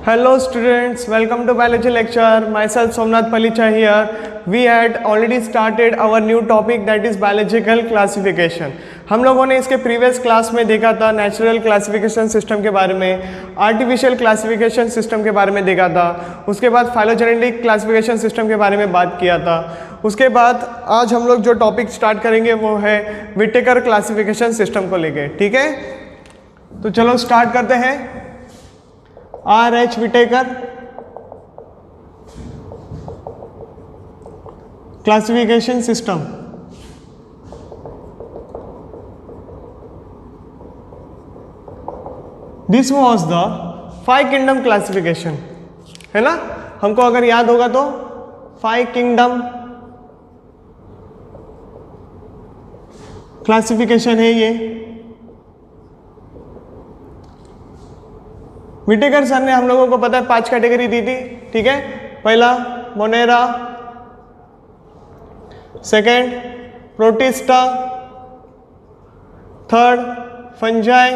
Hello students, welcome to biology lecture. Myself Somnath Palicha here. We had already started our new topic that is biological classification. हम लोगों ने इसके previous class में देखा था natural classification system के बारे में, आर्टिफिशियल क्लासिफिकेशन सिस्टम के बारे में देखा था, उसके बाद फाइलोजेनेटिक क्लासिफिकेशन सिस्टम के बारे में बात किया था। उसके बाद आज हम लोग जो टॉपिक स्टार्ट करेंगे वो है विटेकर क्लासिफिकेशन सिस्टम को लेके। ठीक है, तो चलो स्टार्ट करते हैं। R.H. Whittaker classification system. This was the 5 kingdom classification, है ना। हमको अगर याद होगा तो 5 kingdom क्लासिफिकेशन है ये। विटेकर सर ने हम लोगों को पता है 5 कैटेगरी दी थी। ठीक है, पहला Monera, second protista, third fungi,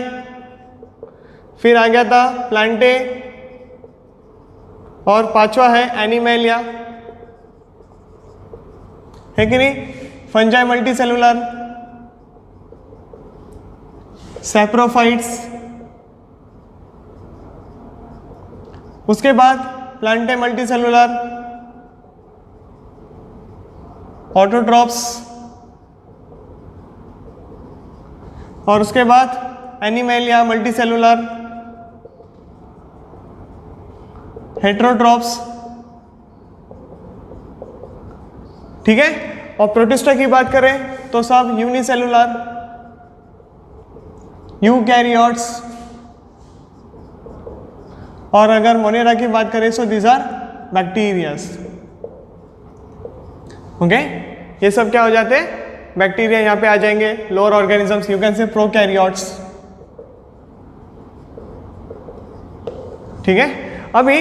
फिर आ गया था प्लांटे और पांचवा है एनिमेलिया, है कि नहीं। फंजाई मल्टी सेलुलर, सैप्रोफाइट्स, उसके बाद प्लांटे मल्टी सेलुलर, ऑटोट्रॉप्स, और उसके बाद एनिमेलिया मल्टी सेलुलर, हेट्रोट्रॉप्स। ठीक है, और प्रोटिस्टा की बात करें तो सब यूनिसेलुलर, यूकैरियोट्स, और अगर मोनेरा की बात करें तो दीज आर बैक्टीरियाज। ओके, ये सब क्या हो जाते हैं, बैक्टीरिया यहाँ पे आ जाएंगे। लोअर ऑर्गेनिजम्स, यू कैन से प्रोकैरियोट्स। ठीक है, अभी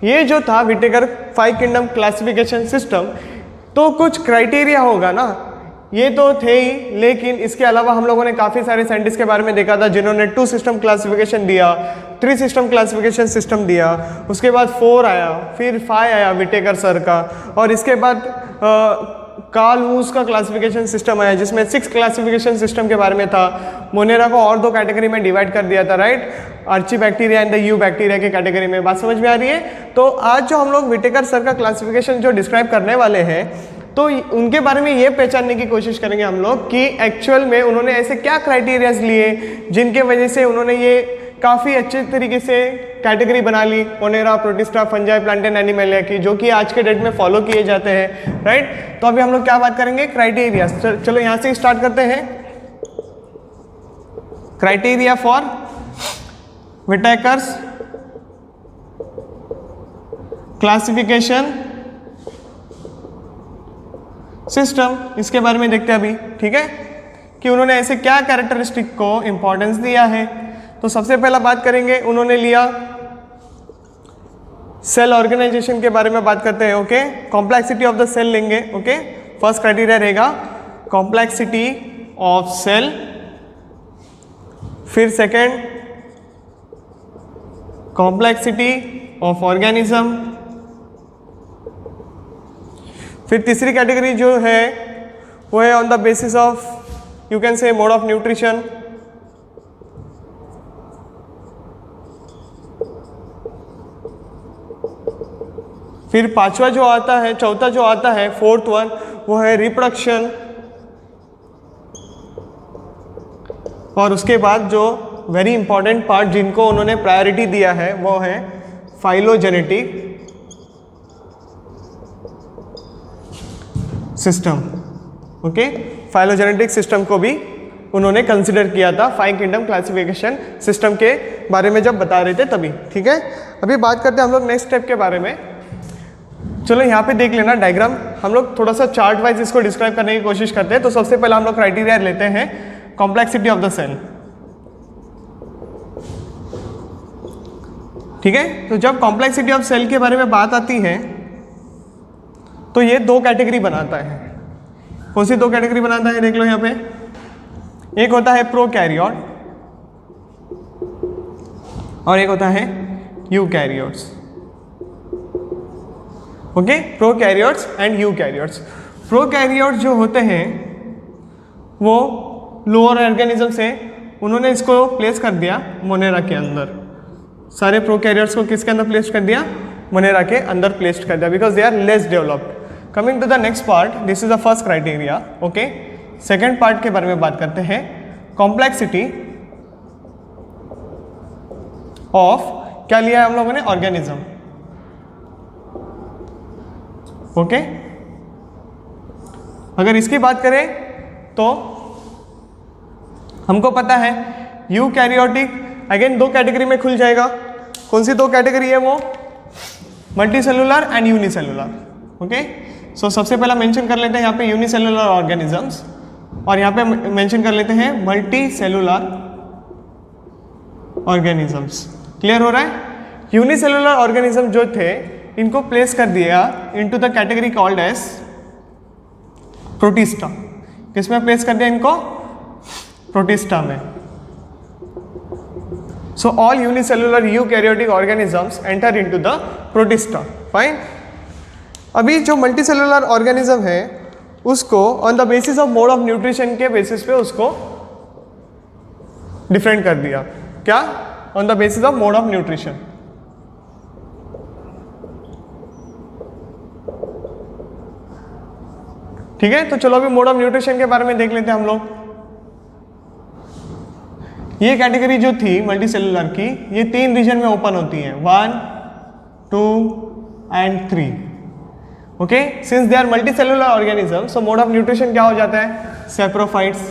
ये जो था विटेकर 5 किंगडम क्लासिफिकेशन सिस्टम, तो कुछ क्राइटेरिया होगा ना, ये तो थे ही, लेकिन इसके अलावा हम लोगों ने काफ़ी सारे साइंटिस्ट के बारे में देखा था जिन्होंने 2 सिस्टम क्लासिफिकेशन दिया, 3 सिस्टम क्लासिफिकेशन सिस्टम दिया, उसके बाद 4 आया, फिर 5 आया विटेकर सर का, और इसके बाद कार्ल वूस का क्लासिफिकेशन सिस्टम आया जिसमें 6 क्लासिफिकेशन सिस्टम के बारे में था। मोनेरा को और 2 कैटेगरी में डिवाइड कर दिया था, right, archaebacteria and the eubacteria के कैटेगरी में। बात समझ में आ रही है। तो आज जो हम लोग विटेकर सर का क्लासिफिकेशन जो डिस्क्राइब करने वाले हैं, तो उनके बारे में ये पहचानने की कोशिश करेंगे हम लोग कि एक्चुअल में उन्होंने ऐसे क्या क्राइटेरियाज लिए जिनके वजह से उन्होंने ये काफ़ी अच्छे तरीके से कैटेगरी बना ली Monera, Protista, Fungi, Plantae, Animalia की, जो कि आज के डेट में फॉलो किए जाते हैं, राइट। तो अभी हम लोग क्या बात करेंगे, क्राइटेरिया। चलो यहाँ से स्टार्ट करते हैं। Criteria for Whittaker's classification system, इसके बारे में देखते हैं अभी। ठीक है, कि उन्होंने ऐसे क्या कैरेक्टरिस्टिक को इंपॉर्टेंस दिया है। तो सबसे पहला बात करेंगे, उन्होंने लिया सेल ऑर्गेनाइजेशन के बारे में बात करते हैं। Okay, complexity of the cell लेंगे। ओके, फर्स्ट क्राइटेरिया रहेगा कॉम्प्लेक्सिटी ऑफ सेल, फिर सेकंड कॉम्प्लेक्सिटी ऑफ ऑर्गेनिज्म, फिर तीसरी कैटेगरी जो है वो है on the basis of you can say mode of nutrition, फिर पांचवा जो आता है, चौथा जो आता है, फोर्थ वन, वो है रिप्रोडक्शन, और उसके बाद जो वेरी इंपॉर्टेंट पार्ट जिनको उन्होंने प्रायोरिटी दिया है वो है phylogenetic system. Okay, phylogenetic system को भी उन्होंने कंसिडर किया था 5 किंगडम क्लासिफिकेशन सिस्टम के बारे में जब बता रहे थे तभी। ठीक है, अभी बात करते हैं हम लोग नेक्स्ट स्टेप के बारे में। चलो यहाँ पे देख लेना डायग्राम, हम लोग थोड़ा सा चार्ट वाइज इसको डिस्क्राइब करने की कोशिश करते हैं। तो सबसे पहले हम लोग क्राइटेरिया लेते हैं कॉम्प्लेक्सिटी ऑफ द सेल। ठीक है, तो जब कॉम्प्लेक्सिटी ऑफ सेल के बारे में बात आती है तो ये 2 कैटेगरी बनाता है। कौन सी 2 कैटेगरी बनाता है, देख लो यहाँ पे। एक होता है प्रोकैरियोट और एक होता है eukaryotes. Okay, prokaryotes and eukaryotes. Prokaryotes जो होते हैं वो लोअर ऑर्गेनिजम्स हैं, उन्होंने इसको प्लेस कर दिया मोनेरा के अंदर। सारे प्रोकैरियोट्स को किसके अंदर प्लेस कर दिया? मोनेरा के अंदर प्लेस कर दिया, because they are less developed. Coming to the next part, this is the first criteria. Okay, second part के बारे में बात करते हैं, कॉम्प्लेक्सिटी ऑफ, क्या लिया है हम लोगों ने? ऑर्गेनिज्म। ओके, अगर इसकी बात करें तो हमको पता है यूकैरियोटिक अगेन दो कैटेगरी में खुल जाएगा। कौन सी दो कैटेगरी है वो? Multi cellular and unicellular. Okay, so सबसे पहला मेंशन कर लेते हैं यहाँ पे यूनिसेलुलर ऑर्गेनिजम्स, और यहाँ पे मेंशन कर लेते हैं मल्टी सेलुलर ऑर्गेनिजम्स। क्लियर हो रहा है? यूनिसेलुलर ऑर्गेनिज्म जो थे इनको प्लेस कर दिया into the category called as Protista. किसमें प्लेस कर दिया इनको? प्रोटिस्टा में। So all unicellular eukaryotic organisms enter into the Protista. Fine. अभी जो मल्टी सेलुलर ऑर्गेनिज्म है उसको on the basis of mode of nutrition के बेसिस पे उसको डिफरेंट कर दिया। क्या? On the basis of mode of nutrition. ठीक है, तो चलो अभी मोड ऑफ न्यूट्रिशन के बारे में देख लेते हैं हम लोग। ये कैटेगरी जो थी मल्टी सेलुलर की, ये 3 रीजन में ओपन होती है, 1, 2 and 3। Okay, since they are multicellular organism, so mode of nutrition क्या हो जाता है? सैप्रोफाइट्स,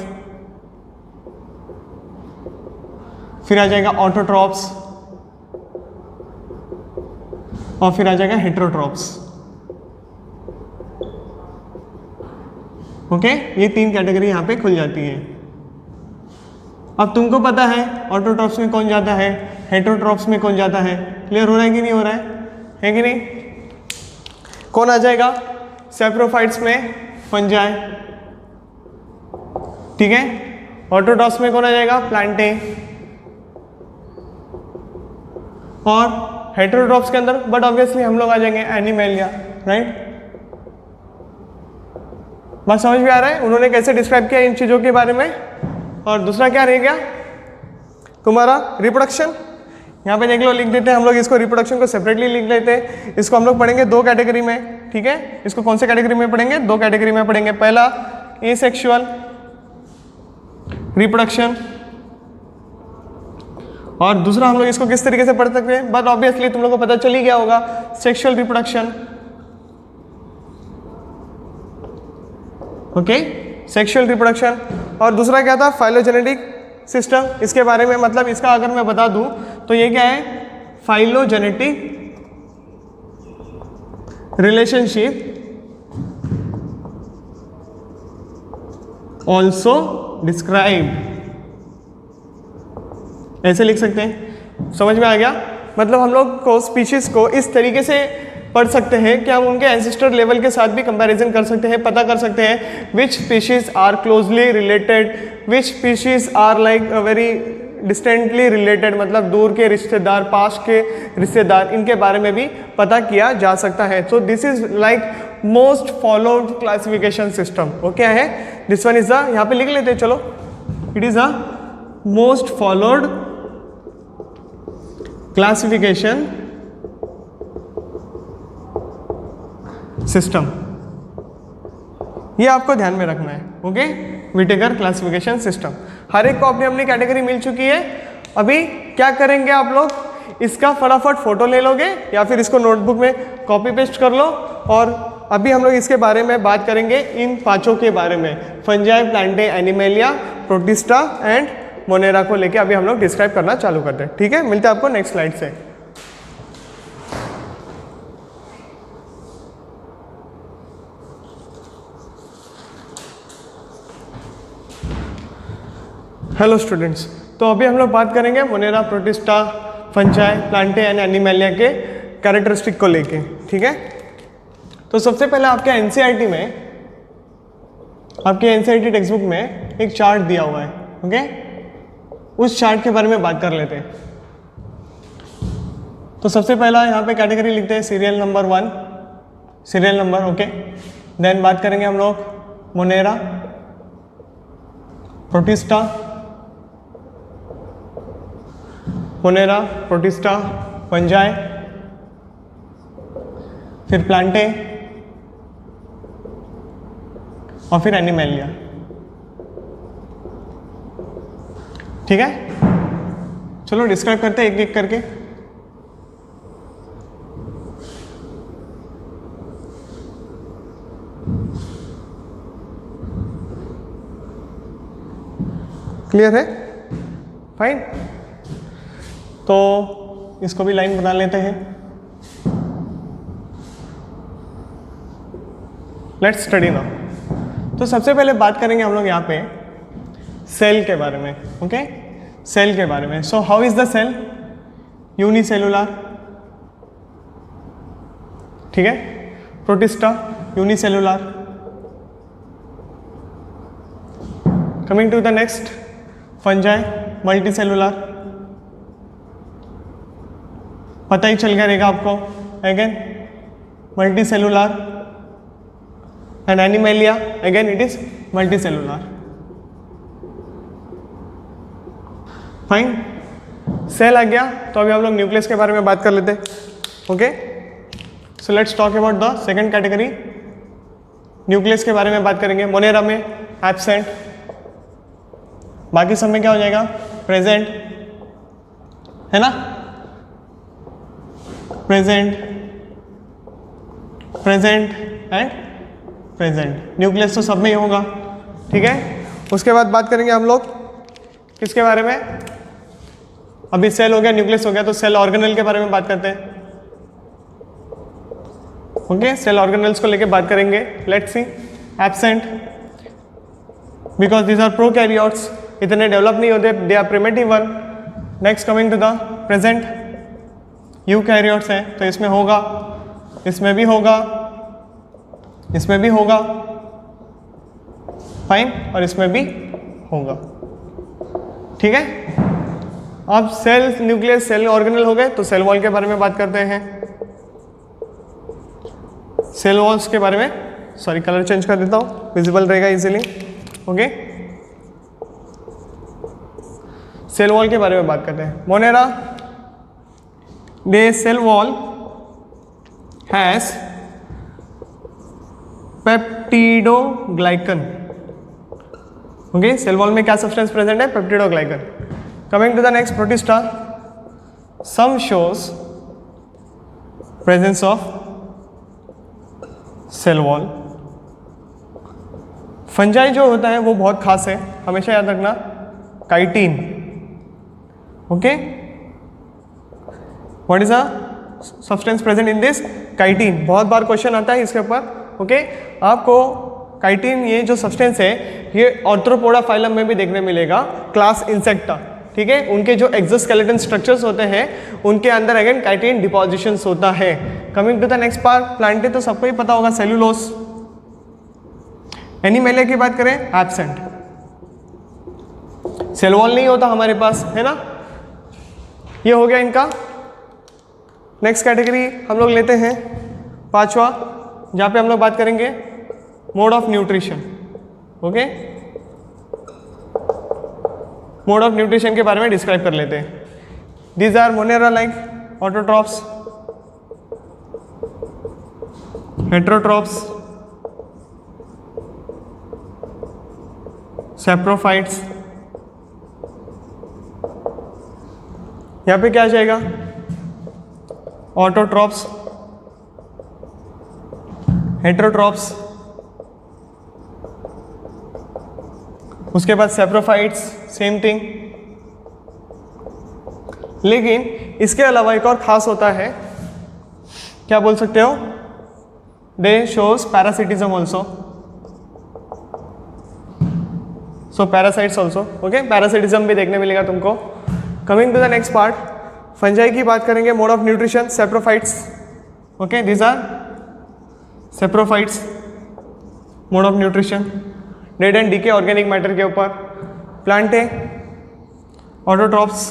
फिर आ जाएगा ऑटोट्रॉप्स, और फिर आ जाएगा हेटेरोट्रॉप्स। ओके, ये 3 कैटेगरी यहाँ पे खुल जाती है। अब तुमको पता है ऑटोट्रॉप्स में कौन जाता है, हेटेरोट्रॉप्स में कौन जाता है। क्लियर हो रहा है कि नहीं हो रहा है कि नहीं? कौन आ जाएगा? सैप्रोफाइट्स में फंजाई, ठीक है। ऑटोट्रॉप्स में कौन आ जाएगा? प्लांटे। और हेटेरोट्रॉप्स के अंदर बट ऑब्वियसली हम लोग आ जाएंगे एनिमेलिया, राइट। बात समझ में आ रहा है उन्होंने कैसे डिस्क्राइब किया इन चीज़ों के बारे में। और दूसरा क्या रह गया तुम्हारा? रिप्रोडक्शन। यहाँ पे देख लो, लिख देते हैं हम लोग इसको, रिप्रोडक्शन को सेपरेटली लिख लेते हैं। इसको हम लोग पढ़ेंगे 2 कैटेगरी में, ठीक है। इसको कौन से कैटेगरी में पढ़ेंगे? 2 कैटेगरी में पढ़ेंगे। पहला एसेक्सुअल रिप्रोडक्शन, और दूसरा हम लोग इसको किस तरीके से पढ़ सकते हैं, बट ऑब्वियसली तुम लोग को पता चल ही गया होगा, sexual reproduction. Okay, sexual reproduction. और दूसरा क्या था? Phylogenetic system. इसके बारे में मतलब इसका अगर मैं बता दूं तो ये क्या है? फाइलोजेनेटिक रिलेशनशिप ऑल्सो डिस्क्राइब, ऐसे लिख सकते हैं। समझ में आ गया? मतलब हम लोग को स्पीशीज को इस तरीके से पढ़ सकते हैं कि हम उनके एंसेस्टर लेवल के साथ भी कंपैरिजन कर सकते हैं, पता कर सकते हैं which species are closely related, which species are like very distantly related, मतलब दूर के रिश्तेदार, पास के रिश्तेदार, इनके बारे में भी पता किया जा सकता है। So this is like most followed classification system. वो क्या है? दिस वन इज द, यहाँ पे लिख लेते हैं चलो, it is a most followed classification system. ये आपको ध्यान में रखना है। Okay, Whittaker classification system. हर एक को अपनी अपनी कैटेगरी मिल चुकी है। अभी क्या करेंगे आप लोग? इसका फटाफट फोटो ले लोगे या फिर इसको नोटबुक में कॉपी पेस्ट कर लो, और अभी हम लोग इसके बारे में बात करेंगे, इन 5 के बारे में, fungi, Plantae, animalia, protista and Monera को लेके अभी हम लोग डिस्क्राइब करना चालू करते हैं। ठीक है, मिलते हैं आपको नेक्स्ट स्लाइड से। हेलो स्टूडेंट्स, तो अभी हम लोग बात करेंगे Monera, Protista, fungi, Plantae and animalia के कैरेक्टरिस्टिक को लेके। ठीक है, तो सबसे पहले आपके एनसीईआरटी में, आपके एनसीईआरटी टेक्स्ट बुक में एक चार्ट दिया हुआ है। ओके, उस चार्ट के बारे में बात कर लेते हैं। तो सबसे पहला यहाँ पे कैटेगरी लिखते हैं serial number 1, serial number, okay. Then बात करेंगे हम लोग Monera, Protista, Monera, Protista, Fungi, फिर प्लांटे और फिर एनिमेलिया। ठीक है, चलो डिस्क्राइब करते हैं एक एक करके। क्लियर है? फाइन। तो इसको भी लाइन बना लेते हैं। Let's study now. तो सबसे पहले बात करेंगे हम लोग यहाँ पे सेल के बारे में, ओके, सेल के बारे में। So how is the cell? Unicellular, ठीक है। Protista unicellular. Coming to the next, Fungi multicellular, पता ही चल गया रहेगा आपको। Again multicellular and Animalia, again it is multicellular. Fine, cell आ गया। तो अभी हम लोग न्यूक्लियस के बारे में बात कर लेते हैं, okay. So let's talk about the second category. Nucleus के बारे में बात करेंगे। मोनेरा में एब्सेंट, बाकी सब में क्या हो जाएगा? प्रेजेंट, है ना? Present, present and present. Nucleus तो सब में ही होगा, ठीक है। उसके बाद बात करेंगे हम लोग किसके बारे में? अभी सेल हो गया, न्यूक्लियस हो गया, तो सेल ऑर्गेनेल के बारे में बात करते हैं, ओके। सेल ऑर्गेनेल्स को लेके बात करेंगे। Let's see, absent because these are prokaryotes, इतने डेवलप नहीं होते, they are primitive one. Next coming to the present, eukaryotes हैं, तो इसमें होगा, इसमें भी होगा, इसमें भी होगा, फाइन, और इसमें भी होगा, ठीक है। अब सेल न्यूक्लियस सेल ऑर्गेनल हो गए, तो सेल वॉल के बारे में बात करते हैं। सेल वॉल्स के बारे में, सॉरी कलर चेंज कर देता हूँ, विजिबल रहेगा इजीली, ओके। सेल वॉल के बारे में बात करते हैं। Monera, the cell wall has peptidoglycan, okay. Cell wall में क्या सब्सटेंस प्रेजेंट है? Peptidoglycan. Coming to the next, Protista, some shows presence of cell wall. Fungi जो होता है वो बहुत खास है, हमेशा याद रखना, chitin, okay. What is a substance present in this? Chitin. बहुत बार क्वेश्चन आता है इसके ऊपर, ओके। आपको काइटिन, ये जो सब्सटेंस है, ये आर्थ्रोपोडा फाइलम में भी देखने मिलेगा, क्लास इंसेक्टा, ठीक है। उनके जो एक्सोस्केलेटन स्ट्रक्चर्स होते हैं, उनके अंदर अगेन काइटिन डिपोजिशंस होता है। Coming to the next part, Plantae तो सबको ही पता होगा, सेलुलोस। एनिमेलिया की बात करें, एब्सेंट, सेल वॉल नहीं होता हमारे पास, है ना। ये हो गया इनका। नेक्स्ट कैटेगरी हम लोग लेते हैं पांचवा, जहाँ पे हम लोग बात करेंगे mode of nutrition, okay. Mode of nutrition के बारे में डिस्क्राइब कर लेते हैं। These are Monera like autotrophs, heterotrophs, saprophytes. यहाँ पे क्या आ जाएगा? ऑटोट्रॉप्स, हेट्रोट्रॉप्स, उसके बाद सैप्रोफाइट्स, सेम थिंग। लेकिन इसके अलावा एक और खास होता है, क्या बोल सकते हो? They shows parasitism also, so parasites also, okay. Parasitism भी देखने मिलेगा तुमको। Coming to the next part, Fungi की बात करेंगे। Mode of nutrition, saprophytes, okay, these are saprophytes. Mode of nutrition dead and decay organic matter के ऊपर। Plantae, autotrophs,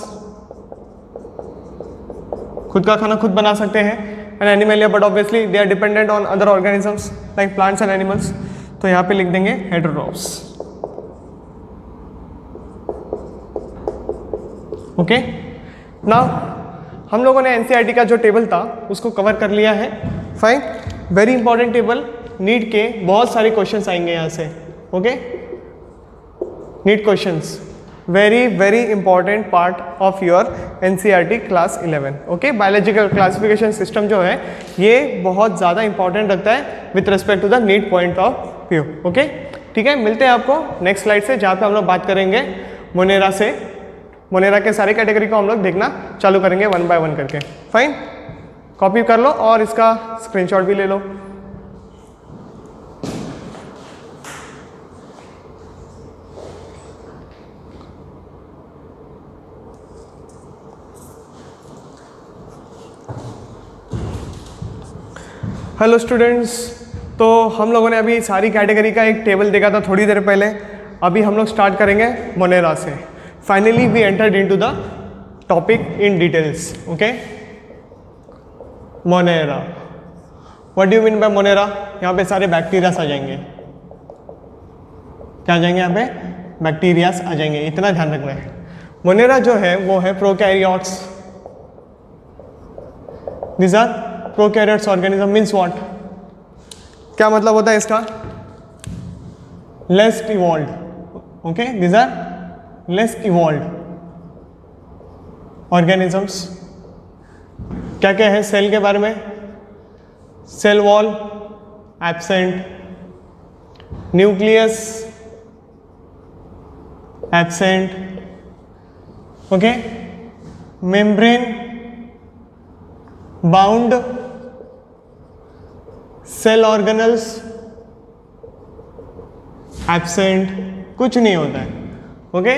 खुद का खाना खुद बना सकते हैं, an animal, but obviously they are dependent on other organisms like plants and animals. तो यहाँ पे लिख देंगे हेटेरोट्रॉफ्स। ओके, नाउ हम लोगों ने एनसीईआरटी का जो टेबल था उसको कवर कर लिया है। Fine, very important table, NEET के बहुत सारे क्वेश्चंस आएंगे यहाँ से। Okay, NEET questions, very very important part of your NCERT class 11। Okay, biological classification system जो है ये बहुत ज़्यादा इंपॉर्टेंट रखता है with respect to the NEET point of view. Okay, ठीक है, मिलते हैं आपको नेक्स्ट स्लाइड से, जहाँ पे हम लोग बात करेंगे मोनेरा से। मोनेरा के सारे कैटेगरी को हम लोग देखना चालू करेंगे 1 बाय 1 करके। फाइन, कॉपी कर लो और इसका स्क्रीनशॉट भी ले लो। हेलो स्टूडेंट्स, तो हम लोगों ने अभी सारी कैटेगरी का एक टेबल देखा था थोड़ी देर पहले। अभी हम लोग स्टार्ट करेंगे मोनेरा से। Finally we entered into the topic in details. Okay, Monera, what do you mean by Monera? यहाँ पे सारे बैक्टीरियास आ जाएंगे। क्या आ जाएंगे? यहाँ पे बैक्टीरियास आ जाएंगे, इतना ध्यान रखना है। मोनेरा जो है वो है prokaryotes. This are prokaryotes organism. Means what? क्या मतलब होता है इसका? Less evolved. Okay, this are less evolved organisms. क्या क्या है सेल के बारे में? Cell wall absent, nucleus absent, okay, membrane bound cell organelles absent, कुछ नहीं होता है। ओके,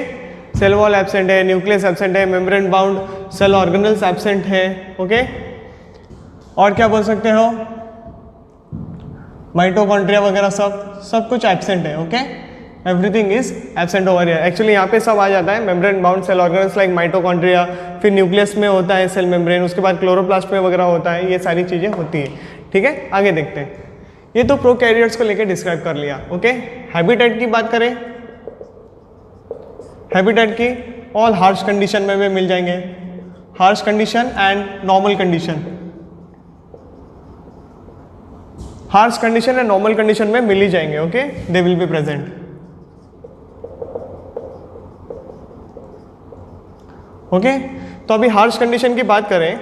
सेल वॉल एब्सेंट है, न्यूक्लियस एब्सेंट है, membrane bound cell organelles absent है। ओके, और क्या बोल सकते हो? माइटोकॉन्ड्रिया वगैरह सब कुछ एब्सेंट है। Okay, everything is absent over here. Actually यहाँ पे सब आ जाता है, membrane bound cell organelles like mitochondria, फिर न्यूक्लियस में होता है सेल मेम्ब्रेन, उसके बाद क्लोरोप्लास्ट में वगैरह होता है, ये सारी चीज़ें होती है। ठीक है, आगे देखते हैं। ये तो प्रोकैरियोट्स को लेकर डिस्क्राइब कर लिया। ओके, हैबिटेट की बात करें, हैबिटेट की ऑल हार्श कंडीशन में भी मिल जाएंगे, harsh condition and normal condition. Harsh condition and normal condition में मिल ही जाएंगे। Okay, they will be present. Okay, तो अभी हार्श कंडीशन की बात करें,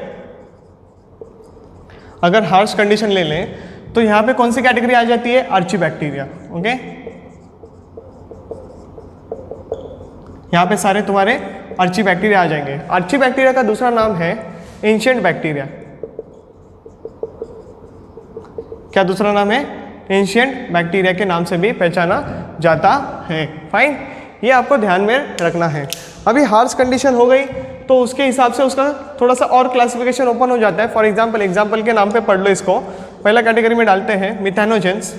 अगर हार्श कंडीशन ले लें तो यहाँ पे कौन सी कैटेगरी आ जाती है? आर्चीबैक्टीरिया। ओके, यहाँ पे सारे तुम्हारे आर्चीबैक्टीरिया आ जाएंगे। आर्चीबैक्टीरिया का दूसरा नाम है एंशिएंट बैक्टीरिया। क्या दूसरा नाम है? एंशिएंट बैक्टीरिया के नाम से भी पहचाना जाता है। फाइन, ये आपको ध्यान में रखना है। अभी हार्श कंडीशन हो गई तो उसके हिसाब से उसका थोड़ा सा और क्लासिफिकेशन ओपन हो जाता है। फॉर एग्जाम्पल के नाम पे पढ़ लो इसको। पहला कैटेगरी में डालते हैं मिथेनोजेंस।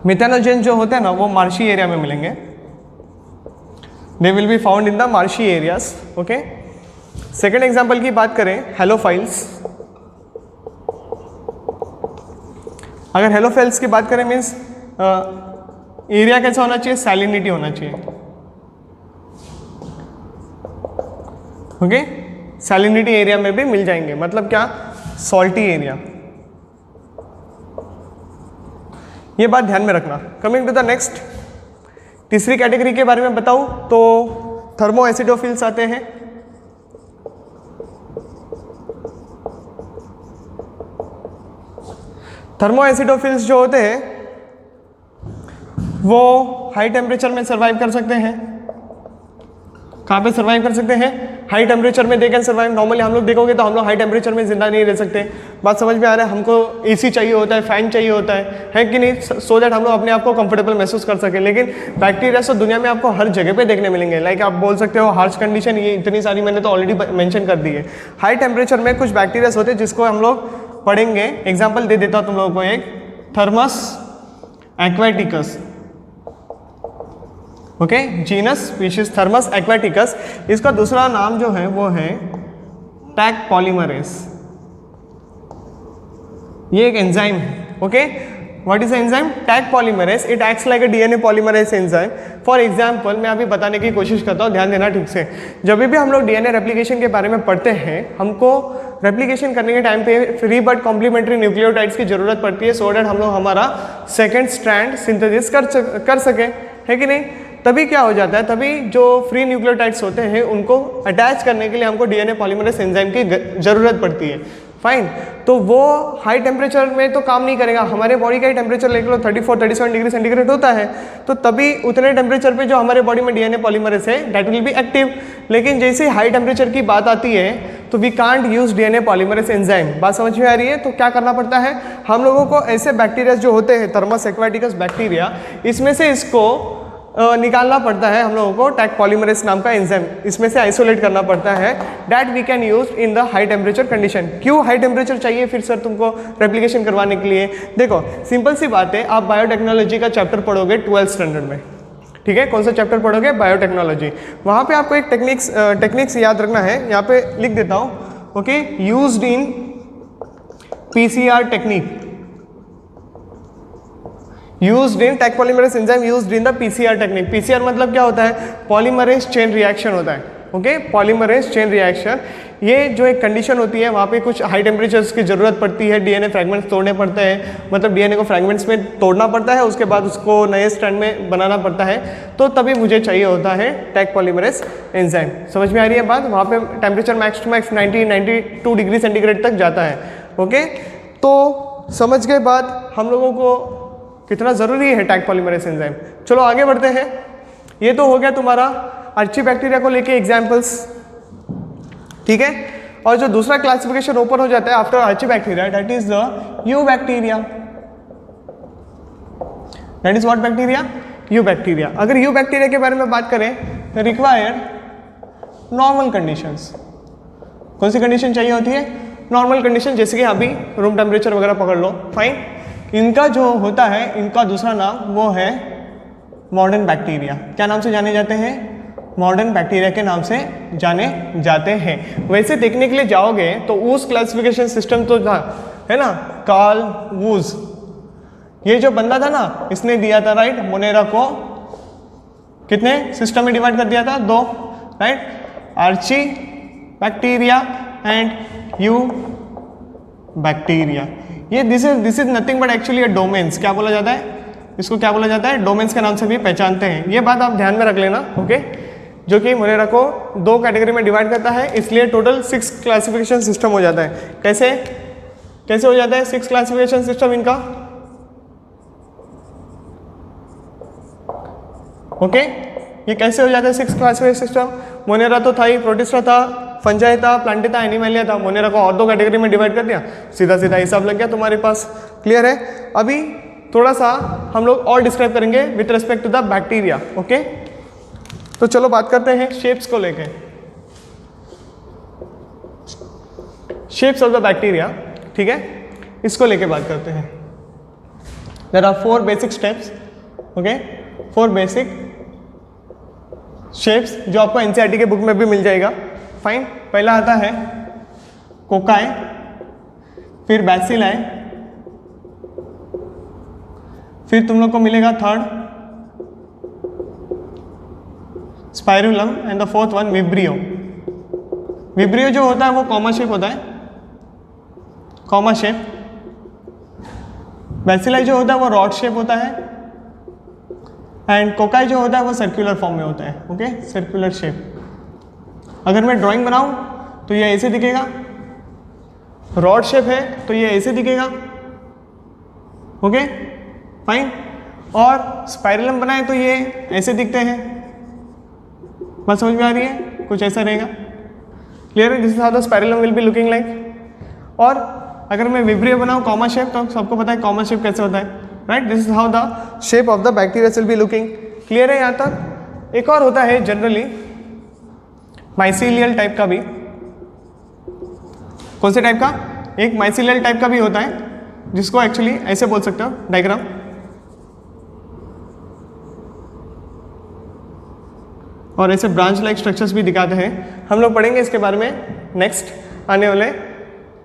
मिथेनोजेंस जो होते हैं ना वो मार्शी एरिया में मिलेंगे, they will be found in the marshy areas. Okay, second example की बात करें हेलोफाइल्स। अगर हेलोफाइल्स की बात करें मीन्स एरिया कैसा होना चाहिए? सैलिनिटी होना चाहिए। ओके, सैलिनिटी एरिया में भी मिल जाएंगे, मतलब क्या? Salty area. ये बात ध्यान में रखना। कमिंग टू द नेक्स्ट, तीसरी कैटेगरी के बारे में बताऊं तो थर्मो एसिडोफिल्स आते हैं। थर्मो एसिडोफिल्स जो होते हैं वो हाई टेम्परेचर में सर्वाइव कर सकते हैं। कहाँ पे सर्वाइव कर सकते हैं? हाई टेम्परेचर में दे कैन सर्वाइव। नॉर्मली हम लोग देखोगे तो हम लोग हाई टेम्परेचर में जिंदा नहीं रह सकते। बात समझ में आ रहा है? हमको एसी चाहिए होता है, फैन चाहिए होता है कि नहीं? सो दैट हम लोग अपने आप को कंफर्टेबल महसूस कर सकें। लेकिन बैक्टीरिया तो दुनिया में आपको हर जगह पे देखने मिलेंगे। लाइक आप बोल सकते हो हार्श कंडीशन, ये इतनी सारी मैंने तो ऑलरेडी मेंशन कर दी है। हाई टेम्परेचर में कुछ बैक्टीरिया होते हैं जिसको हम लोग पढ़ेंगे। एग्जाम्पल दे देता हूँ तुम लोगों को एक, thermos aquaticus. Okay, genus species thermos aquaticus. इसका दूसरा नाम जो है वो है टैग पॉलीमरेज। ये एक एंजाइम है। Okay, what is enzyme? Tag polymerase. It acts like a DNA polymerase enzyme. For example, मैं अभी बताने की कोशिश करता हूँ, ध्यान देना ठीक से। जब भी हम लोग डीएनए रेप्लिकेशन के बारे में पढ़ते हैं, हमको रेप्लिकेशन करने के टाइम पे फ्री बट कॉम्प्लीमेंट्री न्यूक्लियोटाइड्स की जरूरत पड़ती है, सो दैट हम लोग हमारा सेकेंड स्ट्रैंड सिंथेसिस कर सके, है कि नहीं? तभी क्या हो जाता है, तभी जो फ्री न्यूक्लियोटाइड्स होते हैं उनको अटैच करने के लिए हमको डीएनए पॉलीमरेज एंजाइम की जरूरत पड़ती है। फाइन, तो वो हाई टेम्परेचर में तो काम नहीं करेगा। हमारे बॉडी का ही टेम्परेचर लेकर 34-37 डिग्री सेंटीग्रेड होता है, तो तभी उतने टेम्परेचर पे जो हमारे बॉडी में डीएनए पॉलीमरेज है दैट विल बी एक्टिव। लेकिन जैसे हाई टेम्परेचर की बात आती है तो we can't use DNA polymerase enzyme. बात समझ में आ रही है? तो क्या करना पड़ता है, हम लोगों को ऐसे बैक्टीरिया जो होते हैं थर्मस एक्वाटिकस बैक्टीरिया, इसमें से इसको निकालना पड़ता है हम लोगों को टैग पॉलीमरेज नाम का एंजाइम, इसमें से आइसोलेट करना पड़ता है, that we can use in the high temperature condition. क्यों हाई टेम्परेचर चाहिए फिर सर तुमको रेप्लिकेशन करवाने के लिए? देखो सिंपल सी बात है, आप बायोटेक्नोलॉजी का चैप्टर पढ़ोगे 12th स्टैंडर्ड में, ठीक है? कौन सा चैप्टर पढ़ोगे? बायोटेक्नोलॉजी। वहाँ पे आपको एक टेक्निक्स याद रखना है, यहाँ पे लिख देता हूँ। Okay, used in PCR technique, used in tag polymerase enzyme used in the PCR technique. PCR मतलब क्या होता है? पॉलीमरेज चेन रिएक्शन होता है। ओके, पॉलीमरेज चेन रिएक्शन, ये जो एक कंडीशन होती है वहाँ पे कुछ हाई टेम्परेचर्स की ज़रूरत पड़ती है, डीएनए फ्रैगमेंट्स तोड़ने पड़ते हैं, मतलब डीएनए को फ्रैगमेंट्स में तोड़ना पड़ता है, उसके बाद उसको नए स्ट्रैंड में बनाना पड़ता है, तो तभी मुझे चाहिए होता है टैग पॉलीमरेज एंजाइम। समझ में आ रही है बात? वहाँ पे temperature max to max 90-92 degree centigrade तक जाता है। ओके, तो समझ गए बात हम लोगों को कितना ज़रूरी है टैग पॉलीमरेज एंजाइम। चलो आगे बढ़ते हैं। ये तो हो गया तुम्हारा अर्ची बैक्टीरिया को लेके एग्जाम्पल्स, ठीक है? और जो दूसरा क्लासिफिकेशन ओपन हो जाता है after Archi bacteria, that is the you bacteria. That is what bacteria? You bacteria. अगर यू बैक्टीरिया के बारे में बात करें तो रिक्वायर्ड नॉर्मल कंडीशंस। कौन सी कंडीशन चाहिए होती है? नॉर्मल कंडीशन, जैसे कि अभी रूम टेम्परेचर वगैरह पकड़ लो, फाइन। इनका जो होता है, इनका दूसरा नाम वो है मॉडर्न बैक्टीरिया। क्या नाम से जाने जाते हैं? मॉडर्न बैक्टीरिया के नाम से जाने जाते हैं। वैसे देखने के लिए जाओगे तो वूज क्लासिफिकेशन सिस्टम तो था, है ना? कार्ल वूज, ये जो बंदा था ना, इसने दिया था, राइट? मोनेरा को कितने सिस्टम में डिवाइड कर दिया था? 2, right? Archaebacteria and eubacteria. ये this is nothing but actually domains. क्या बोला जाता है इसको? क्या बोला जाता है? डोमेन्स के नाम से भी पहचानते हैं। ये बात आप ध्यान में रख लेना, ओके? जो कि मोनेरा को 2 कैटेगरी में डिवाइड करता है, इसलिए टोटल 6 क्लासिफिकेशन सिस्टम हो जाता है। कैसे हो जाता है 6 क्लासिफिकेशन सिस्टम इनका? ओके, ये कैसे हो जाता है 6 क्लासिफिकेशन सिस्टम? मोनेरा तो था ही, प्रोटिस्टा था, फंजाई था, प्लांटी था, एनिमलिया था। मोनेरा को और 2 कैटेगरी में डिवाइड कर दिया, सीधा सीधा हिसाब लग गया तुम्हारे पास। क्लियर है? अभी थोड़ा सा हम लोग और डिस्क्राइब करेंगे with respect to the bacteria. Okay, तो चलो बात करते हैं शेप्स को लेके। शेप्स ऑफ द बैक्टीरिया, ठीक है, इसको लेके बात करते हैं। There are 4 basic steps, okay, 4 basic shapes जो आपको एनसीईआरटी के बुक में भी मिल जाएगा। फाइन, पहला आता है कोकाई, फिर बैसिलाई, फिर तुम लोग को मिलेगा third spirillum and the fourth one vibrio. Vibrio जो होता है वो कॉमा शेप होता है, कॉमा शेप। बैसिलाई जो होता है वो रॉड शेप होता है, एंड कोकाई जो होता है वो सर्कुलर फॉर्म में होता है, ओके, सर्कुलर शेप। अगर मैं ड्राइंग बनाऊं तो ये ऐसे दिखेगा, रॉड शेप है तो ये ऐसे दिखेगा, ओके, फाइन। और स्पाइरलम बनाए तो ये ऐसे दिखते हैं। बात समझ में आ रही है? कुछ ऐसा रहेगा। क्लियर है? This is how the spirillum will be looking like. और अगर मैं विब्रियो बनाऊं कॉमा शेप, तो सबको पता है कॉमा शेप कैसे होता है, right? This is how the shape of the bacteria will be looking. Clear है यहाँ तक? एक और होता है जनरली माइसीलियल टाइप का भी। कौन से टाइप का? एक माइसीलियल टाइप का भी होता है, जिसको एक्चुअली ऐसे बोल सकते हो, डायग्राम। और ऐसे ब्रांच लाइक स्ट्रक्चर्स भी दिखाते हैं। हम लोग पढ़ेंगे इसके बारे में नेक्स्ट आने वाले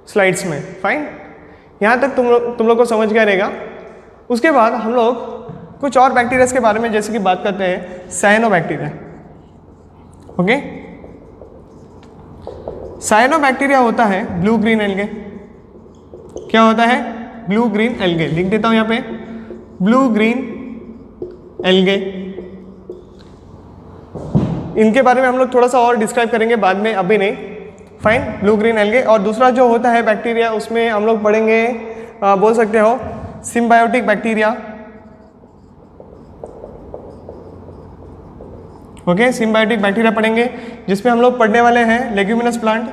स्लाइड्स में। फाइन, यहाँ तक तुम लोग को समझ गया रहेगा। उसके बाद हम लोग कुछ और बैक्टीरिया के बारे में जैसे कि बात करते हैं साइनोबैक्टीरिया। ओके, साइनोबैक्टीरिया होता है ब्लू ग्रीन एल्गे। क्या होता है? Blue green algae. लिख देता हूं यहाँ पे, ब्लू ग्रीन एल्गे। इनके बारे में हम लोग थोड़ा सा और डिस्क्राइब करेंगे बाद में, अभी नहीं। Fine, blue green algae. और दूसरा जो होता है बैक्टीरिया, उसमें हम लोग पढ़ेंगे बोल सकते हो symbiotic bacteria. Okay, symbiotic bacteria पढ़ेंगे, जिसमें हम लोग पढ़ने वाले हैं leguminous plant,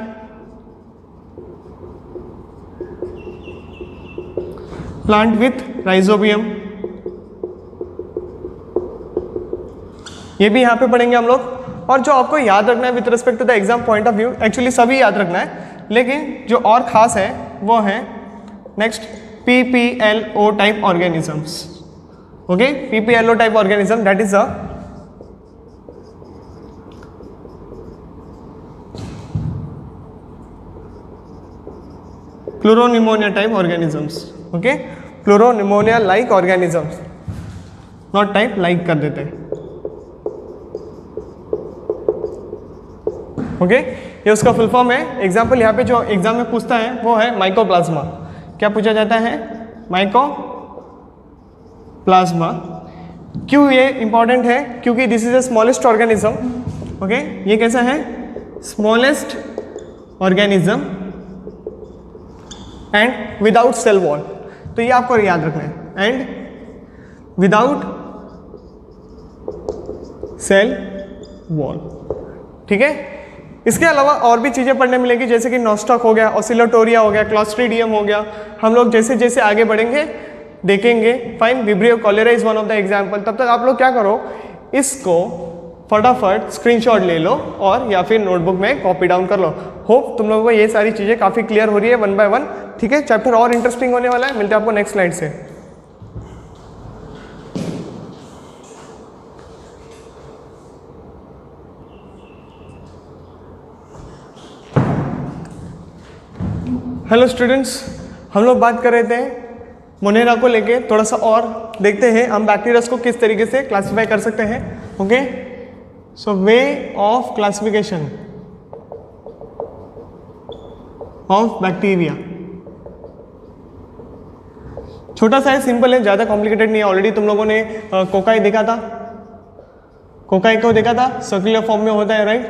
plant with rhizobium. ये भी यहाँ पे पढ़ेंगे हम लोग। और जो आपको याद रखना है with respect to the exam point of view, actually सभी याद रखना है, लेकिन जो और खास है वो है next PPLO type organisms. Okay, PPLO type organism, that is a pleuropneumonia type organisms. Okay, pleuropneumonia like organisms, not type, like कर देते हैं। ओके, ये उसका फुल फॉर्म है। एग्जाम्पल यहाँ पे जो एग्जाम में पूछता है वो है माइकोप्लाज्मा। क्या पूछा जाता है? माइकोप्लाज्मा। क्यों ये इंपॉर्टेंट है? क्योंकि this is the smallest organism. Okay, ये कैसा है? Smallest organism and without cell wall. तो ये आपको याद रखना है, एंड विदाउट सेल वॉल। ठीक है, इसके अलावा और भी चीज़ें पढ़ने मिलेगी, जैसे कि नोस्टॉक हो गया, ऑसिलोटोरिया हो गया, क्लॉस्ट्रीडियम हो गया। हम लोग जैसे जैसे आगे बढ़ेंगे देखेंगे। Fine, vibrio cholera is one of the example. तब तक आप लोग क्या करो, इसको फटाफट स्क्रीनशॉट ले लो और या फिर नोटबुक में कॉपी डाउन कर लो। होप तुम लोगों को ये सारी चीज़ें काफ़ी क्लियर हो रही है वन बाय वन। ठीक है, चैप्टर और इंटरेस्टिंग होने वाला है। मिलते हैं आपको नेक्स्ट स्लाइड से। हेलो स्टूडेंट्स, हम लोग बात कर रहे थे मोनेरा को लेके। थोड़ा सा और देखते हैं हम बैक्टीरिया को किस तरीके से क्लासिफाई कर सकते हैं। Okay, so way of classification of bacteria छोटा सा है, सिंपल है, ज़्यादा कॉम्प्लिकेटेड नहीं है। ऑलरेडी तुम लोगों ने कोकाई देखा था, कोकाई को देखा था, सर्कुलर फॉर्म में होता है, राइट,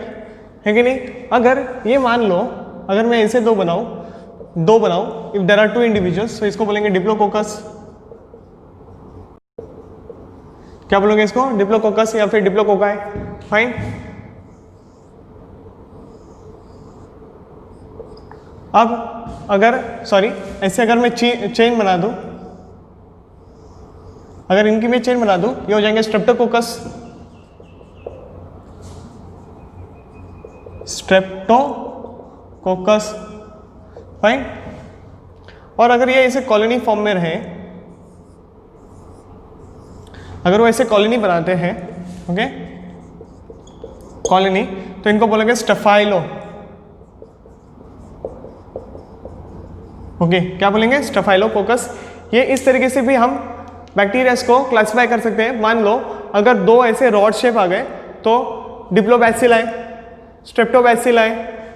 है कि नहीं? अगर ये मान लो, अगर मैं ऐसे दो बनाऊं, if there are two individuals, तो इसको बोलेंगे डिप्लोकोकस। क्या बोलोगे इसको? डिप्लोकोकस या फिर डिप्लोकोकाई। फाइन, अब अगर ऐसे अगर मैं चेन बना दूं, अगर इनकी मैं चेन बना दूं, ये हो जाएंगे स्ट्रेप्टोकोकस, स्ट्रेप्टोकोकस। फाइन, और अगर ये ऐसे कॉलोनी फॉर्म में रहे, अगर वो ऐसे कॉलोनी बनाते हैं, ओके, कॉलोनी, तो इनको बोलेंगे स्टेफाइलो। ओके, क्या बोलेंगे? स्टेफाइलोकोकस। ये इस तरीके से भी हम बैक्टीरिया को क्लासिफाई कर सकते हैं। मान लो अगर दो ऐसे रॉड शेप आ गए तो डिप्लोबैसिलाई, स्ट्रेप्टोबैसिलाई,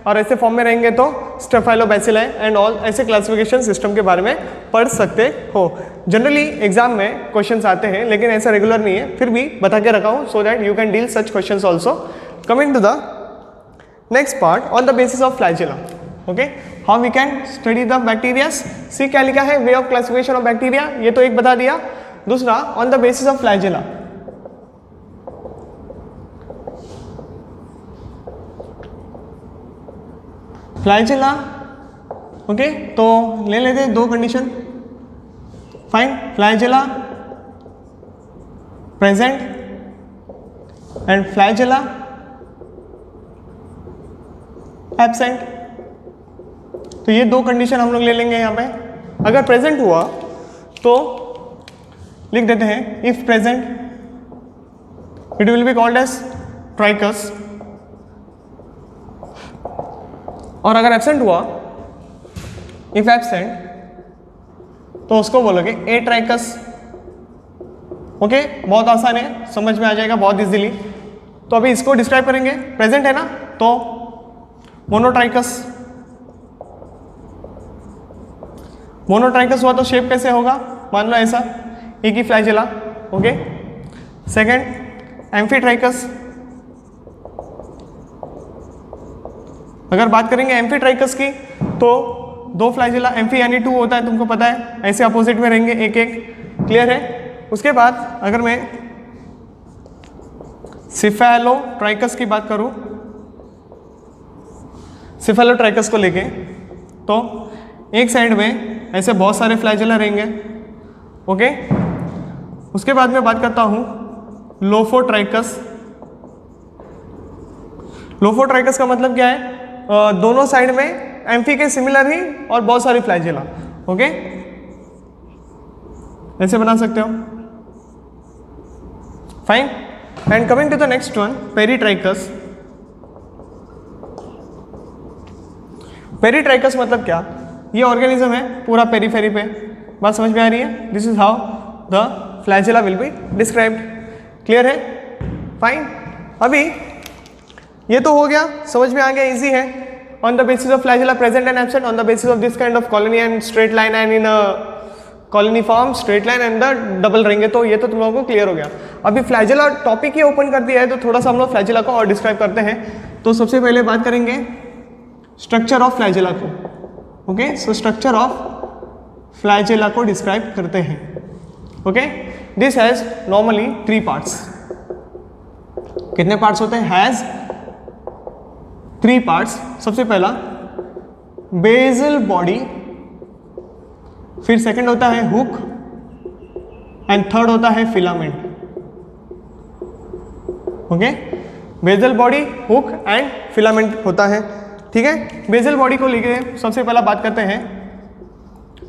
और ऐसे फॉर्म में रहेंगे तो स्टेफाइलोबैसिलाई एंड ऑल। ऐसे क्लासिफिकेशन सिस्टम के बारे में पढ़ सकते हो। जनरली एग्जाम में क्वेश्चंस आते हैं, लेकिन ऐसा रेगुलर नहीं है, फिर भी बता के रखा हूँ so that you can deal such questions also. Coming to the next part, on the basis of flagella. Okay, how we can study the bacterias. See क्या लिखा है? Way of classification of bacteria, ये तो एक बता दिया। दूसरा, on the basis of flagella. Flagella, okay, तो ले लेते हैं दो condition. Fine, flagella present and flagella absent. तो ये दो कंडीशन हम लोग ले लेंगे यहाँ पे। अगर प्रेजेंट हुआ तो लिख देते हैं if present it will be called as trichous, और अगर एब्सेंट हुआ, इफ एब्सेंट, तो उसको बोलोगे ए ट्राइकस। ओके, बहुत आसान है, समझ में आ जाएगा बहुत इजीली। तो अभी इसको डिस्क्राइब करेंगे, प्रेजेंट है ना, तो मोनोट्राइकस। मोनोट्राइकस हुआ तो शेप कैसे होगा, मान लो ऐसा, एक ही फ्लैजेला। Okay, second amphitrichous. अगर बात करेंगे एम्फीट्राइकस की, तो दो फ्लैजेला, एम्फी यानी टू होता है, तुमको पता है, ऐसे अपोजिट में रहेंगे एक एक, क्लियर है। उसके बाद अगर मैं सिफेलोट्राइकस की बात करूं, सिफेलोट्राइकस को लेके, तो एक साइड में ऐसे बहुत सारे फ्लैजेला रहेंगे। ओके, उसके बाद मैं बात करता हूं लोफोट्राइकस। लोफोट्राइकस का मतलब क्या है, दोनों साइड में एम्फी के सिमिलर ही और बहुत सारी फ्लैजेला। ओके, ऐसे बना सकते हो, fine. And coming to the next one, peritrichous. Peritrichous मतलब क्या, ये ऑर्गेनिज्म है पूरा पेरीफेरी पे, बात समझ में आ रही है। This is how the flagella will be described, clear है, फाइन। अभी ये तो हो गया, समझ में आ गया, इजी है। On the basis of flagella present and absent, on the basis of this kind of colony and straight line, and in colony form straight line and the double रहेंगे, तो ये तो तुम लोगों को क्लियर हो गया। अभी फ्लैजेला टॉपिक ही ओपन कर दिया है, तो थोड़ा सा हम लोग फ्लैजेला को और डिस्क्राइब करते हैं। तो सबसे पहले बात करेंगे स्ट्रक्चर ऑफ फ्लैजेला को। Okay, so structure of flagella को डिस्क्राइब करते हैं। Okay, this has normally 3 parts. कितने पार्ट्स होते हैं, हैज 3 पार्ट्स। सबसे पहला बेसल बॉडी, फिर सेकंड होता है हुक, एंड थर्ड होता है filament. Okay, basal body, hook and filament होता है, ठीक है। बेसल बॉडी को लेके सबसे पहला बात करते हैं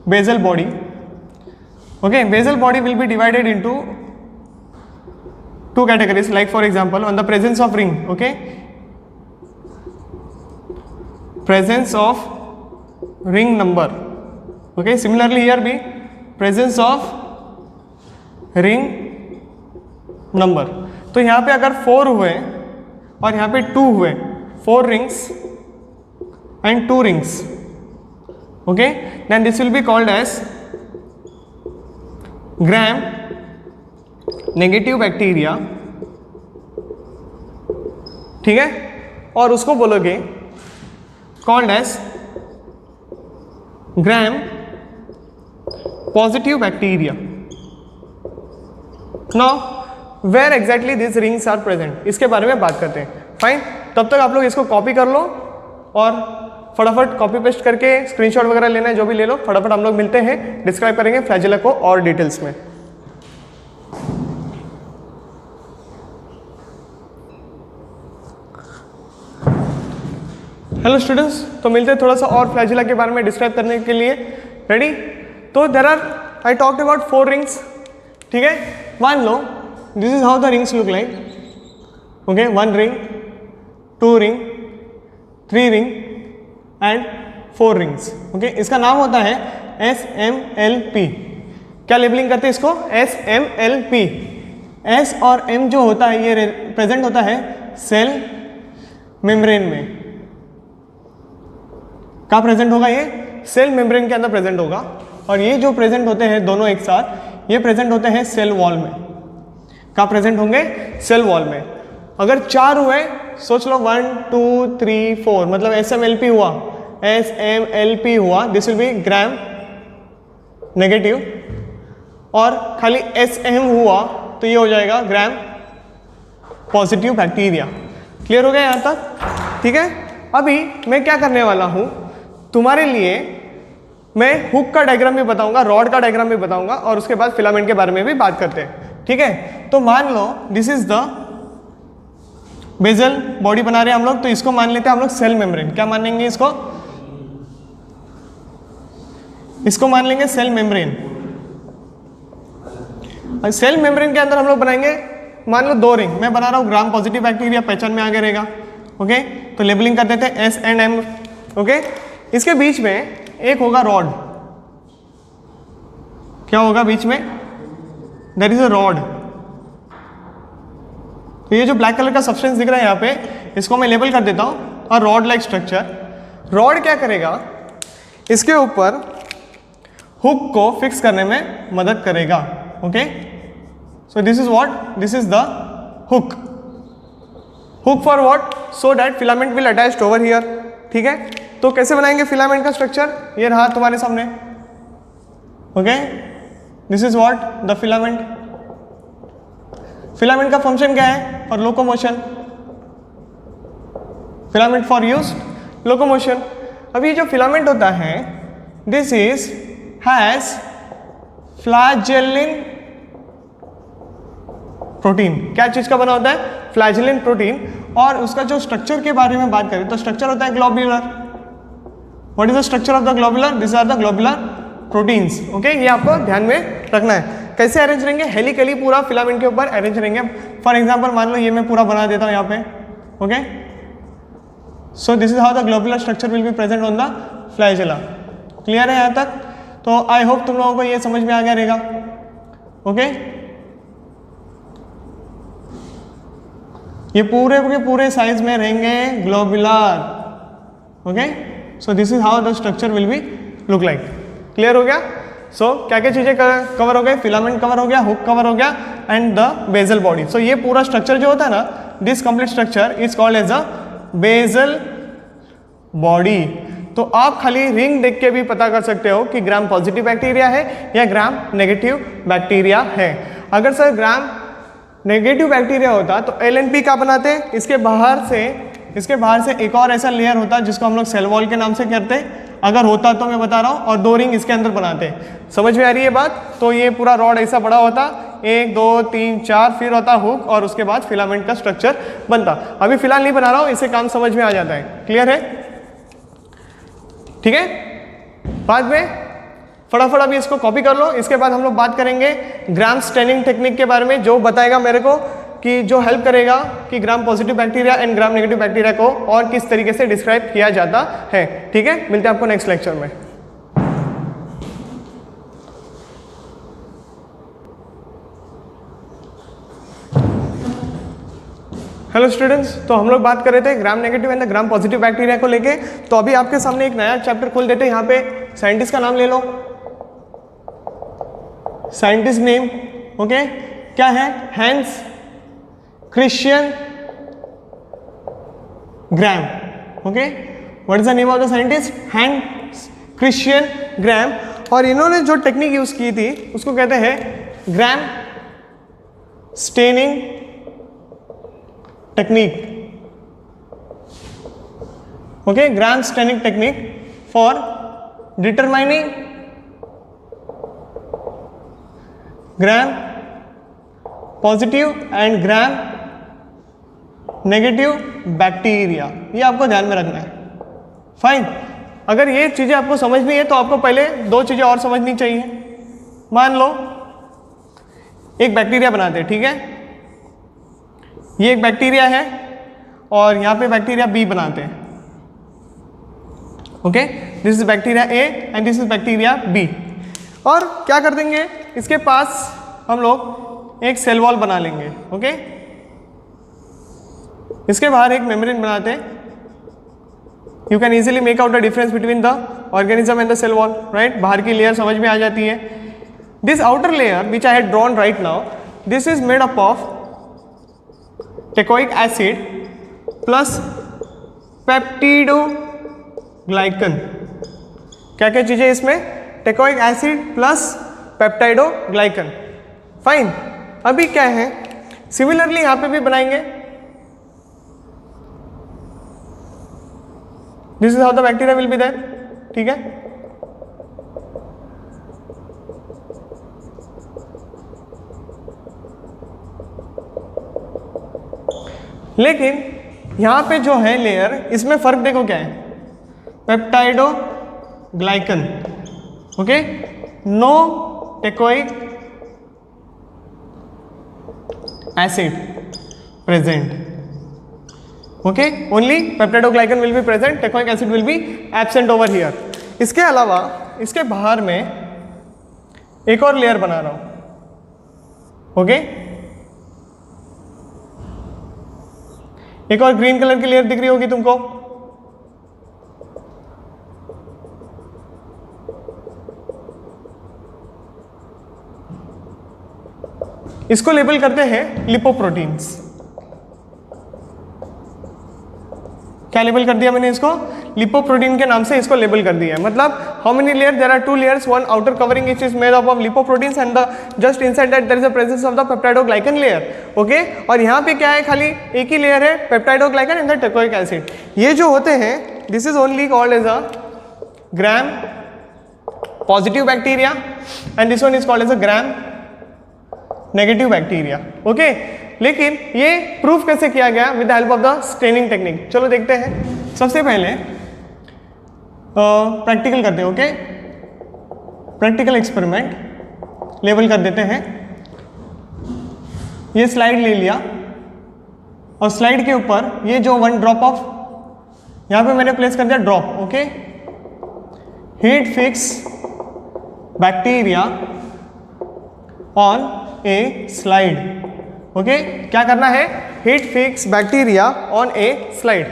basal body. Okay, basal body will be divided into 2 categories, like for example on the presence of ring. Okay, presence of ring number. Okay, similarly here be presence of ring number. तो यहाँ पे अगर 4 हुए और यहाँ पे 2 हुए, 4 rings and 2 rings, okay, then this will be called as gram negative bacteria, ठीक है। और उसको बोलोगे called as gram positive bacteria. Now where exactly this rings are present, इसके बारे में बात करते हैं, फाइन। तब तक आप लोग इसको कॉपी कर लो और फटाफट कॉपी पेस्ट करके स्क्रीनशॉट वगैरह लेना है, जो भी ले लो, फटाफट हम लोग मिलते हैं, डिस्क्राइब करेंगे फ्लैजेला को और डिटेल्स में। हेलो स्टूडेंट्स, तो मिलते हैं थोड़ा सा और फ्लैजेला के बारे में डिस्क्राइब करने के लिए, रेडी। तो there are, I talked about 4 rings, ठीक है। मान लो this is how the rings look like. Okay, 1 ring, 2 ring, 3 ring and 4 rings. Okay, इसका नाम होता है SMLP। क्या लेबलिंग करते हैं इसको, SMLP। S और M जो होता है ये प्रेजेंट होता है सेल मेम्ब्रेन में। कहाँ प्रेजेंट होगा, ये सेल मेम्ब्रेन के अंदर प्रेजेंट होगा। और ये जो प्रेजेंट होते हैं दोनों एक साथ, ये प्रेजेंट होते हैं सेल वॉल में। कहाँ प्रेजेंट होंगे, सेल वॉल में। अगर 4 हुए, सोच लो 1 2 3 4, मतलब SMLP हुआ, SMLP हुआ, this will be gram negative. और खाली SM हुआ तो ये हो जाएगा ग्राम पॉजिटिव बैक्टीरिया। क्लियर हो गया यहाँ तक, ठीक है। अभी मैं क्या करने वाला हूँ, तुम्हारे लिए मैं हुक का डायग्राम भी बताऊंगा, रॉड का डायग्राम भी बताऊंगा, और उसके बाद फिलामेंट के बारे में भी बात करते हैं, ठीक है। तो मान लो this is the basal body बना रहे हैं हम लोग, तो इसको मान लेते हैं हम लोग सेल मेम्ब्रेन। क्या मान लेंगे इसको, इसको मान लेंगे सेल मेम्ब्रेन। सेल मेम्ब्रेन के अंदर हम लोग बनाएंगे मान लो 2 रिंग मैं बना रहा हूँ ग्राम पॉजिटिव बैक्टीरिया, पहचान में आगे रहेगा। ओके, तो लेबलिंग कर देते हैं S and M। ओके, इसके बीच में एक होगा रॉड। क्या होगा बीच में? That is a rod. तो ये जो ब्लैक कलर का सब्सटेंस दिख रहा है यहाँ पे, इसको मैं लेबल कर देता हूँ और रॉड लाइक स्ट्रक्चर। रॉड क्या करेगा? इसके ऊपर हुक को फिक्स करने में मदद करेगा। Okay, so this is what, this is the hook. Hook for what? So that filament will attached over here. ठीक है, तो कैसे बनाएंगे फिलामेंट का स्ट्रक्चर? ये रहा तुम्हारे सामने। Okay, this is what the filament. Filament का फंक्शन क्या है? For locomotion. Filament for use locomotion. अब ये जो फिलामेंट होता है, दिस इज हैज फ्लैजेलिन प्रोटीन। क्या चीज का बना होता है? फ्लैजेलिन प्रोटीन। और उसका जो स्ट्रक्चर के बारे में बात करें तो स्ट्रक्चर होता है globular. What is the structure of the globular? This are the globular proteins. Okay, ये आपको ध्यान में रखना है। कैसे अरेंज रहेंगे? हेलिकली पूरा फिलामेंट के ऊपर अरेंज रहेंगे। फॉर एग्जांपल मान लो ये मैं पूरा बना देता हूँ यहाँ पे। Okay, so this is how the globular structure will be present on the flagella. Clear है यहाँ तक? तो आई होप तुम लोगों को ये समझ में आ गया रहेगा। ओके, ये पूरे के पूरे साइज में रहेंगे globular. Okay, so this is how the structure will be look like. Clear हो गया? सो क्या क्या चीजें कवर हो गए? फिलामेंट कवर हो गया, हुक कवर हो गया and the basal body. So ये पूरा स्ट्रक्चर जो होता है ना, this complete structure is called as a basal body. तो आप खाली रिंग देख के भी पता कर सकते हो कि ग्राम पॉजिटिव बैक्टीरिया है या ग्राम नेगेटिव बैक्टीरिया है। अगर सर ग्राम नेगेटिव बैक्टीरिया होता तो LNP का बनाते। इसके बाहर से एक और ऐसा लेयर होता जिसको हम लोग सेल वॉल के नाम से करते। अगर होता तो मैं बता रहा हूँ, और 2 रिंग इसके अंदर बनाते। समझ में आ रही है बात? तो ये पूरा रॉड ऐसा बड़ा होता, 1 2 3 4, फिर होता हुक और उसके बाद फिलामेंट का स्ट्रक्चर बनता। अभी फिलहाल नहीं बना रहा हूँ, इससे काम समझ में आ जाता है। क्लियर है? ठीक है, बाद में फटाफट अभी इसको कॉपी कर लो। इसके बाद हम लोग बात करेंगे ग्राम स्टेनिंग टेक्निक के बारे में, जो बताएगा मेरे को कि जो हेल्प करेगा कि ग्राम positive bacteria and gram negative bacteria को और किस तरीके से डिस्क्राइब किया जाता है। ठीक है, मिलते हैं आपको नेक्स्ट लेक्चर में। हेलो स्टूडेंट्स, तो हम लोग बात कर रहे थे gram negative and gram positive bacteria को लेके। तो अभी आपके सामने एक नया चैप्टर खोल देते हैं। यहाँ पे साइंटिस्ट का नाम ले लो, साइंटिस्ट नेम। ओके, क्या है? Hans Christian gram. Okay, what is the name of the scientist? Hans Christian ग्राम। और इन्होंने जो टेक्निक यूज की थी उसको कहते हैं gram staining technique. Okay, gram staining technique for determining gram positive and gram negative bacteria. ये आपको ध्यान में रखना है। फाइन, अगर ये चीजें आपको समझ नहीं है तो आपको पहले 2 चीजें और समझनी चाहिए। मान लो एक बैक्टीरिया बनाते हैं, ठीक है? ये एक बैक्टीरिया है और यहाँ पे बैक्टीरिया बी बनाते हैं। Okay, this is bacteria A and this is bacteria B. और क्या कर देंगे, इसके पास हम लोग एक सेल वॉल बना लेंगे। ओके, इसके बाहर एक मेम्ब्रेन बनाते हैं। You can easily make out the difference between the organism and the cell wall, right? बाहर की लेयर समझ में आ जाती है। This outer layer which I had drawn right now, this is made up of teichoic acid plus peptidoglycan. क्या क्या चीजें इसमें? Teichoic acid plus peptidoglycan. Fine, अभी क्या है, सिमिलरली यहां पे भी बनाएंगे। This is how the bacteria will be there. ठीक है, लेकिन यहां पे जो है लेयर, इसमें फर्क देखो क्या है? Peptidoglycan. Okay, no teichoic acid present. Okay, only peptidoglycan will be present, teichoic acid will be absent over here. इसके अलावा इसके बाहर में एक और लेयर बना रहा हूं. ओके, एक और ग्रीन कलर की लेयर दिख रही होगी तुमको. इसको लेबल करते हैं लिपोप्रोटीन्स. क्या लेबल कर दिया मैंने इसको? लिपोप्रोटीन के नाम से इसको लेबल कर दिया है. मतलब how many layer? There are 2 layers, one outer covering which is made up of lipoproteins and the just inside that there is a presence of the peptidoglycan layer. Okay, और यहाँ पे क्या है? खाली एक ही लेयर है, peptidoglycan and the teichoic acid. ये जो होते हैं this is only called as a gram positive bacteria and this one is called as a gram negative bacteria. Okay, लेकिन ये प्रूफ कैसे किया गया? With the help of the staining technique. चलो देखते हैं. सबसे पहले प्रैक्टिकल करते हैं. ओके, प्रैक्टिकल एक्सपेरिमेंट लेबल कर देते हैं. ये स्लाइड ले लिया और स्लाइड के ऊपर ये जो 1 ड्रॉप ऑफ यहाँ पे मैंने प्लेस कर दिया drop. Okay, heat fix bacteria on a slide. Okay, क्या करना है? Heat fix bacteria on a slide.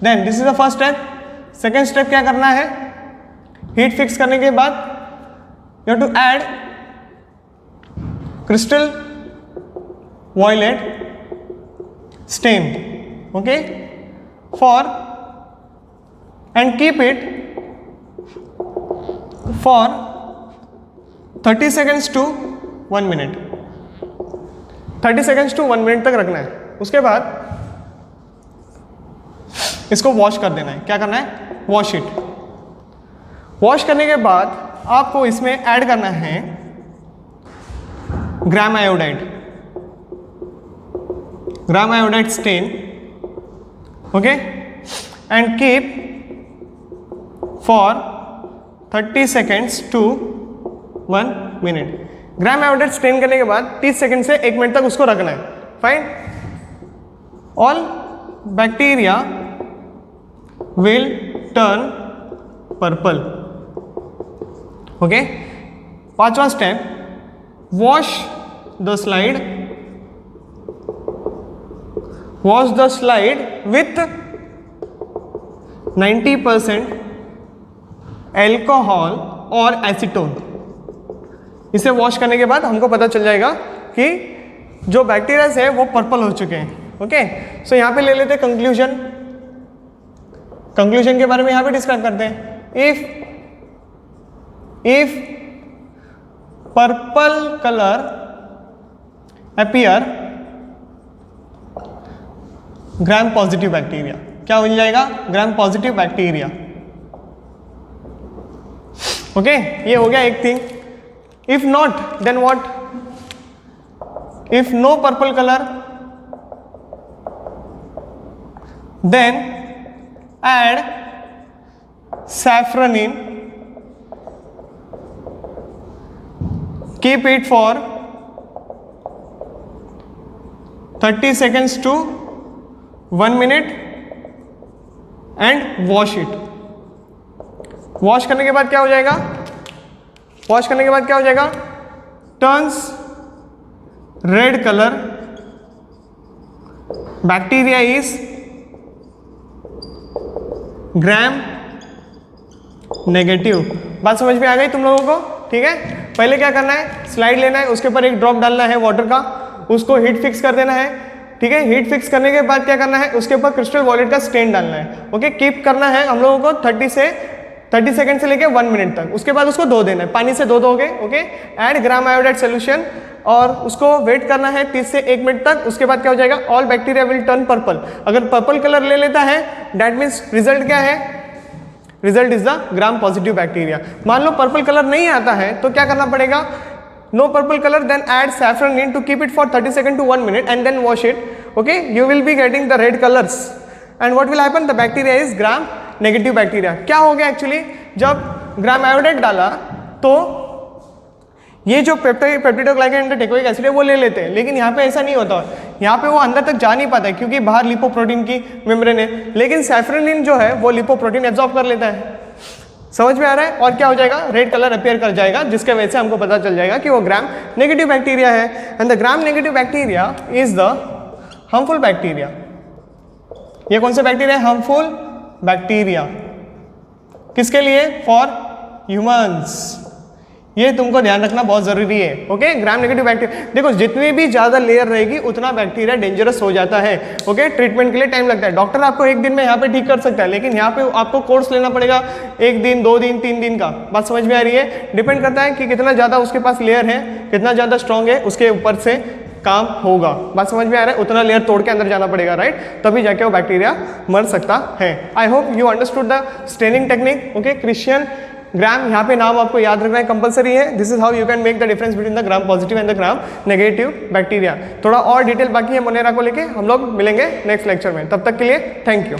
Then this is the first step. Second step क्या करना है? हीट फिक्स करने के बाद you have to add crystal violet stain. Okay, for and keep it for 30 seconds to 1 minute. 30 seconds to 1 minute तक रखना है. उसके बाद इसको वॉश कर देना है. क्या करना है? Wash it. वॉश करने के बाद आपको इसमें ऐड करना है gram iodide. Gram iodide stain. Okay, and keep for 30 seconds to 1 minute. Gram iodide stain करने के बाद 30 सेकेंड से 1 मिनट तक उसको रखना है. Fine. All bacteria will turn purple. Okay, 5वां step, wash the slide. Wash the slide with 90% alcohol और एसीटोन. इसे वॉश करने के बाद हमको पता चल जाएगा कि जो बैक्टीरियाज है वो पर्पल हो चुके हैं. ओके, सो यहाँ पे ले लेते हैं कंक्लूजन. कंक्लूजन के बारे में यहाँ पे डिस्क्राइब करते हैं. If purple colour appear gram positive bacteria. क्या हो जाएगा? ग्राम पॉजिटिव बैक्टीरिया. ओके, ये हो गया एक thing. If not, then what? If no purple color, then add saffronin. Keep it for 30 seconds to 1 minute and wash it. Wash करने के बाद क्या हो जाएगा? वॉश करने के बाद क्या हो जाएगा? Turns red colour. Bacteria is gram negative. बात समझ में आ गई तुम लोगों को? ठीक है, पहले क्या करना है? स्लाइड लेना है, उसके ऊपर एक ड्रॉप डालना है वाटर का, उसको हीट फिक्स कर देना है. ठीक है, हीट फिक्स करने के बाद क्या करना है? उसके ऊपर क्रिस्टल वॉयलेट का स्टेन डालना है. ओके, कीप करना है हम लोगों को 30 सेकंड से लेके 1 मिनट तक. उसके बाद उसको धो देना है, पानी से धो दोगे. ओके, ऐड ग्राम आयोडाइड सोल्यूशन और उसको वेट करना है 30 से 1 मिनट तक. उसके बाद क्या हो जाएगा? All bacteria will turn purple. अगर पर्पल कलर ले लेता है दैट मीन्स रिजल्ट क्या है? Result is the gram positive bacteria. मान लो पर्पल कलर नहीं आता है तो क्या करना पड़ेगा? No purple colour, then add saffronin to keep it for 30 seconds to 1 minute and then wash it. Okay, you will be getting the red colors and what will happen? The bacteria is gram negative bacteria. क्या हो गया actually? जब ग्राम iodide डाला तो ये जो peptidoglycan teichoic acid है वो ले लेते हैं, लेकिन यहाँ पे ऐसा नहीं होता, यहाँ पे वो अंदर तक जा नहीं पाता है क्योंकि बाहर लिपोप्रोटीन की मेम्ब्रेन है, लेकिन सैफरनिन जो है वो लिपोप्रोटीन एब्जॉर्ब कर लेता है। समझ में आ रहा है? और क्या हो जाएगा, रेड कलर अपीयर कर जाएगा, जिसके वजह से हमको पता चल जाएगा कि वो ग्राम नेगेटिव बैक्टीरिया है। And the gram negative bacteria is the harmful bacteria. ये कौन सा बैक्टीरिया है? Harmful bacteria. किसके लिए? For humans. ये तुमको ध्यान रखना बहुत जरूरी है। ओके, ग्राम नेगेटिव बैक्टीरिया, देखो जितनी भी ज्यादा लेयर रहेगी उतना बैक्टीरिया डेंजरस हो जाता है। ओके, ट्रीटमेंट के लिए टाइम लगता है। डॉक्टर आपको एक दिन में यहाँ पे ठीक कर सकता है, लेकिन यहाँ पे आपको कोर्स लेना पड़ेगा 1 दिन 2 दिन 3 दिन का। बात समझ में आ रही है? डिपेंड करता है कि कितना ज्यादा उसके पास लेयर है, कितना ज्यादा स्ट्रॉन्ग है, उसके ऊपर से काम होगा। बात समझ में आ रहा है? उतना लेयर तोड़ के अंदर जाना पड़ेगा, राइट? तभी जाके वो बैक्टीरिया मर सकता है। I hope you understood the staining technique. Okay, Christian ग्राम, यहाँ पे नाम आपको याद रखना है, कंपलसरी है। This is how you can make the difference between the gram positive and the gram negative bacteria. थोड़ा और डिटेल बाकी है मोनेरा को लेके, हम लोग मिलेंगे नेक्स्ट लेक्चर में। तब तक के लिए थैंक यू।